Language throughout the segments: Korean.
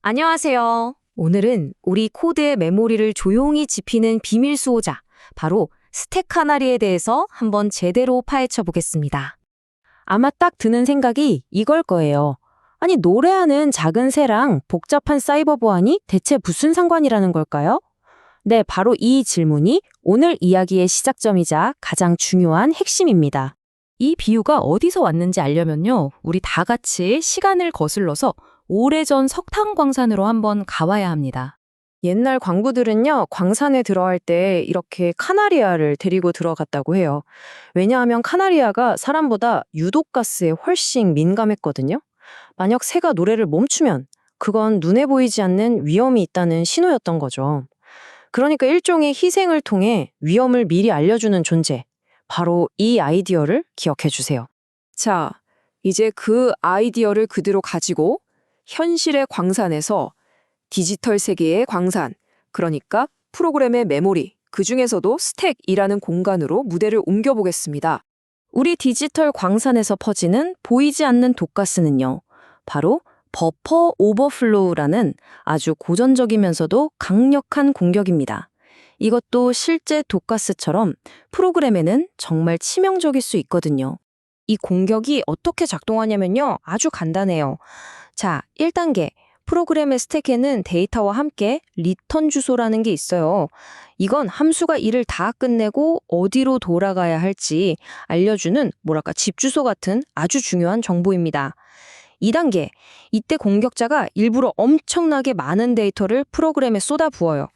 안녕하세요. 오늘은 우리 코드의 메모리를 조용히 지피는 비밀 수호자, 바로 스택 카나리에 대해서 한번 제대로 파헤쳐 보겠습니다. 아마 딱 드는 생각이 이걸 거예요. 아니, 노래하는 작은 새랑 복잡한 사이버 보안이 대체 무슨 상관이라는 걸까요? 네, 바로 이 질문이 오늘 이야기의 시작점이자 가장 중요한 핵심입니다. 이 비유가 어디서 왔는지 알려면요, 우리 다 같이 시간을 거슬러서 오래전 석탄 광산으로 한번 가봐야 합니다. 옛날 광부들은요, 광산에 들어갈 때 이렇게 카나리아를 데리고 들어갔다고 해요. 왜냐하면 카나리아가 사람보다 유독가스에 훨씬 민감했거든요. 만약 새가 노래를 멈추면 그건 눈에 보이지 않는 위험이 있다는 신호였던 거죠. 그러니까 일종의 희생을 통해 위험을 미리 알려주는 존재. 바로 이 아이디어를 기억해 주세요. 자, 이제 그 아이디어를 그대로 가지고 현실의 광산에서 디지털 세계의 광산, 그러니까 프로그램의 메모리, 그 중에서도 스택이라는 공간으로 무대를 옮겨보겠습니다. 우리 디지털 광산에서 퍼지는 보이지 않는 독가스는요, 바로 버퍼 오버플로우라는 아주 고전적이면서도 강력한 공격입니다. 이것도 실제 독가스처럼 프로그램에는 정말 치명적일 수 있거든요. 이 공격이 어떻게 작동하냐면요, 아주 간단해요. 자, 1단계. 프로그램의 스택에는 데이터와 함께 리턴 주소라는 게 있어요. 이건 함수가 일을 다 끝내고 어디로 돌아가야 할지 알려주는 집 주소 같은 아주 중요한 정보입니다. 2단계. 이때 공격자가 일부러 엄청나게 많은 데이터를 프로그램에 쏟아부어요.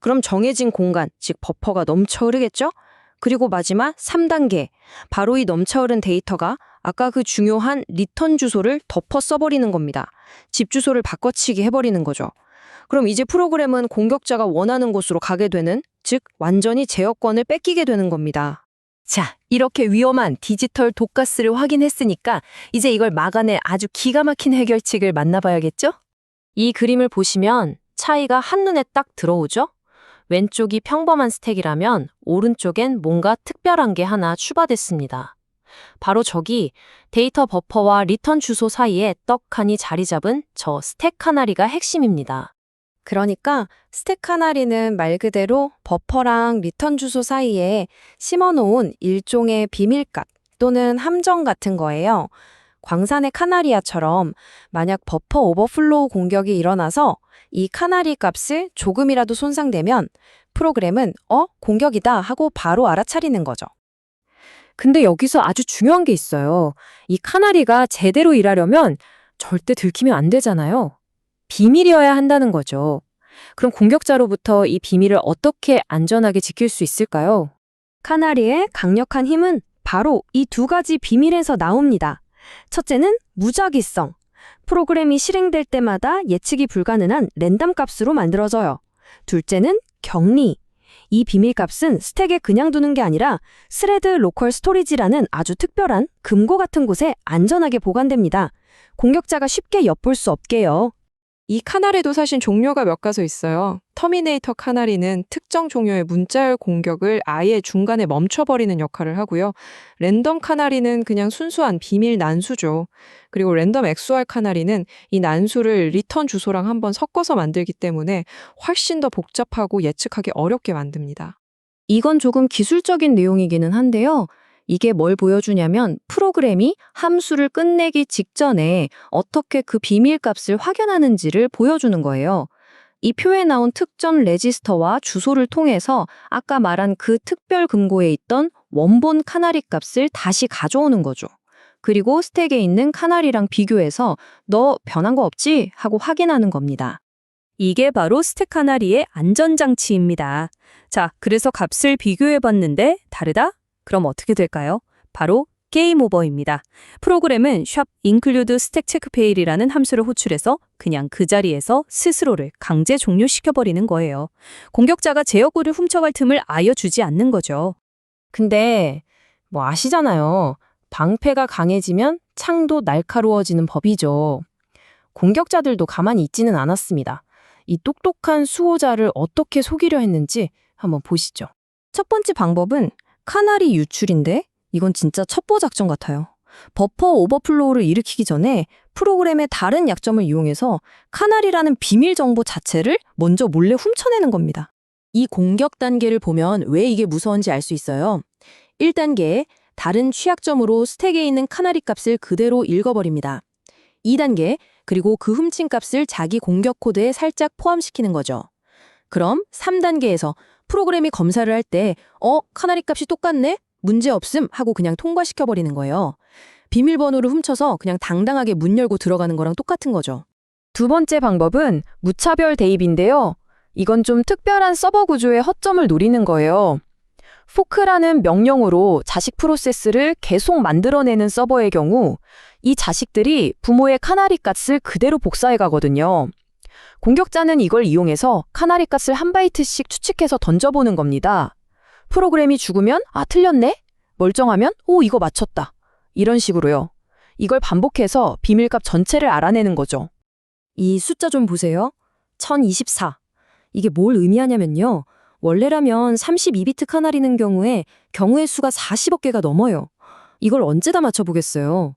그럼 정해진 공간, 즉 버퍼가 넘쳐 흐르겠죠? 그리고 마지막 3단계. 바로 이 넘쳐 흐른 데이터가 아까 그 중요한 리턴 주소를 덮어 써버리는 겁니다. 집 주소를 바꿔치기 해버리는 거죠. 그럼 이제 프로그램은 공격자가 원하는 곳으로 가게 되는, 즉 완전히 제어권을 뺏기게 되는 겁니다. 자, 이렇게 위험한 디지털 독가스를 확인했으니까 이제 이걸 막아낼 아주 기가 막힌 해결책을 만나봐야겠죠? 이 그림을 보시면 차이가 한눈에 딱 들어오죠? 왼쪽이 평범한 스택이라면 오른쪽엔 뭔가 특별한 게 하나 추가됐습니다. 바로 저기 데이터 버퍼와 리턴 주소 사이에 떡하니 자리 잡은 저 스택 카나리가 핵심입니다. 그러니까 스택 카나리는 말 그대로 버퍼랑 리턴 주소 사이에 심어놓은 일종의 비밀값 또는 함정 같은 거예요. 광산의 카나리아처럼 만약 버퍼 오버플로우 공격이 일어나서 이 카나리 값을 조금이라도 손상되면 프로그램은 공격이다 하고 바로 알아차리는 거죠. 근데 여기서 아주 중요한 게 있어요. 이 카나리가 제대로 일하려면 절대 들키면 안 되잖아요. 비밀이어야 한다는 거죠. 그럼 공격자로부터 이 비밀을 어떻게 안전하게 지킬 수 있을까요? 카나리의 강력한 힘은 바로 이 두 가지 비밀에서 나옵니다. 첫째는 무작위성. 프로그램이 실행될 때마다 예측이 불가능한 랜덤 값으로 만들어져요. 둘째는 격리. 이 비밀값은 스택에 그냥 두는 게 아니라 스레드 로컬 스토리지라는 아주 특별한 금고 같은 곳에 안전하게 보관됩니다. 공격자가 쉽게 엿볼 수 없게요. 이 카나리도 사실 종류가 몇 가지 있어요. 터미네이터 카나리는 특정 종류의 문자열 공격을 아예 중간에 멈춰버리는 역할을 하고요. 랜덤 카나리는 그냥 순수한 비밀 난수죠. 그리고 랜덤 XOR 카나리는 이 난수를 리턴 주소랑 한번 섞어서 만들기 때문에 훨씬 더 복잡하고 예측하기 어렵게 만듭니다. 이건 조금 기술적인 내용이기는 한데요. 이게 뭘 보여주냐면 프로그램이 함수를 끝내기 직전에 어떻게 그 비밀값을 확인하는지를 보여주는 거예요. 이 표에 나온 특정 레지스터와 주소를 통해서 아까 말한 그 특별 금고에 있던 원본 카나리 값을 다시 가져오는 거죠. 그리고 스택에 있는 카나리랑 비교해서 너 변한 거 없지? 하고 확인하는 겁니다. 이게 바로 스택 카나리의 안전장치입니다. 자, 그래서 값을 비교해봤는데 다르다? 그럼 어떻게 될까요? 바로 게임 오버입니다. 프로그램은 include stack check fail이라는 함수를 호출해서 그냥 그 자리에서 스스로를 강제 종료시켜버리는 거예요. 공격자가 제어구를 훔쳐갈 틈을 아예 주지 않는 거죠. 근데 아시잖아요. 방패가 강해지면 창도 날카로워지는 법이죠. 공격자들도 가만히 있지는 않았습니다. 이 똑똑한 수호자를 어떻게 속이려 했는지 한번 보시죠. 첫 번째 방법은 카나리 유출인데 이건 진짜 첩보 작전 같아요. 버퍼 오버플로우를 일으키기 전에 프로그램의 다른 약점을 이용해서 카나리라는 비밀 정보 자체를 먼저 몰래 훔쳐내는 겁니다. 이 공격 단계를 보면 왜 이게 무서운지 알 수 있어요. 1단계, 다른 취약점으로 스택에 있는 카나리 값을 그대로 읽어버립니다. 2단계, 그리고 그 훔친 값을 자기 공격 코드에 살짝 포함시키는 거죠. 그럼 3단계에서 프로그램이 검사를 할 때 카나리 값이 똑같네? 문제 없음 하고 그냥 통과시켜버리는 거예요. 비밀번호를 훔쳐서 그냥 당당하게 문 열고 들어가는 거랑 똑같은 거죠. 두 번째 방법은 무차별 대입인데요. 이건 좀 특별한 서버 구조의 허점을 노리는 거예요. 포크라는 명령으로 자식 프로세스를 계속 만들어내는 서버의 경우 이 자식들이 부모의 카나리 값을 그대로 복사해 가거든요. 공격자는 이걸 이용해서 카나리 값을 한 바이트씩 추측해서 던져보는 겁니다. 프로그램이 죽으면 틀렸네? 멀쩡하면 이거 맞췄다. 이런 식으로요. 이걸 반복해서 비밀값 전체를 알아내는 거죠. 이 숫자 좀 보세요. 1024. 이게 뭘 의미하냐면요. 원래라면 32비트 카나리는 경우의 수가 40억 개가 넘어요. 이걸 언제 다 맞춰보겠어요.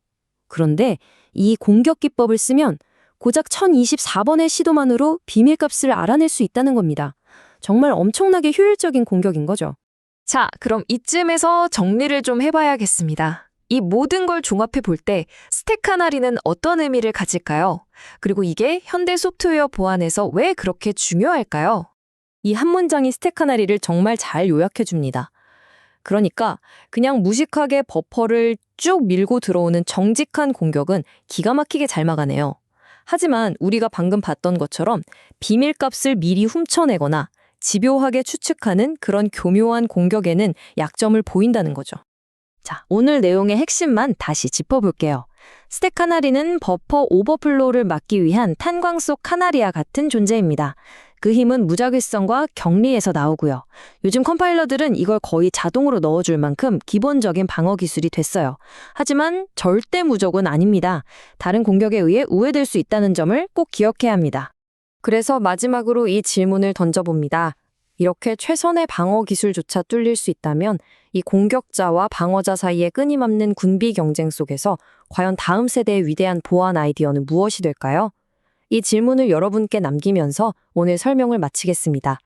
그런데 이 공격 기법을 쓰면 고작 1024번의 시도만으로 비밀값을 알아낼 수 있다는 겁니다. 정말 엄청나게 효율적인 공격인 거죠. 자, 그럼 이쯤에서 정리를 좀 해봐야겠습니다. 이 모든 걸 종합해 볼 때 스택 카나리는 어떤 의미를 가질까요? 그리고 이게 현대 소프트웨어 보안에서 왜 그렇게 중요할까요? 이 한 문장이 스택 카나리를 정말 잘 요약해 줍니다. 그러니까 그냥 무식하게 버퍼를 쭉 밀고 들어오는 정직한 공격은 기가 막히게 잘 막아내요. 하지만 우리가 방금 봤던 것처럼 비밀값을 미리 훔쳐내거나 집요하게 추측하는 그런 교묘한 공격에는 약점을 보인다는 거죠. 자, 오늘 내용의 핵심만 다시 짚어볼게요. 스택 카나리는 버퍼 오버플로우를 막기 위한 탄광 속 카나리와 같은 존재입니다. 그 힘은 무작위성과 격리에서 나오고요. 요즘 컴파일러들은 이걸 거의 자동으로 넣어줄 만큼 기본적인 방어 기술이 됐어요. 하지만 절대 무적은 아닙니다. 다른 공격에 의해 우회될 수 있다는 점을 꼭 기억해야 합니다. 그래서 마지막으로 이 질문을 던져봅니다. 이렇게 최선의 방어 기술조차 뚫릴 수 있다면 이 공격자와 방어자 사이의 끊임없는 군비 경쟁 속에서 과연 다음 세대의 위대한 보안 아이디어는 무엇이 될까요? 이 질문을 여러분께 남기면서 오늘 설명을 마치겠습니다.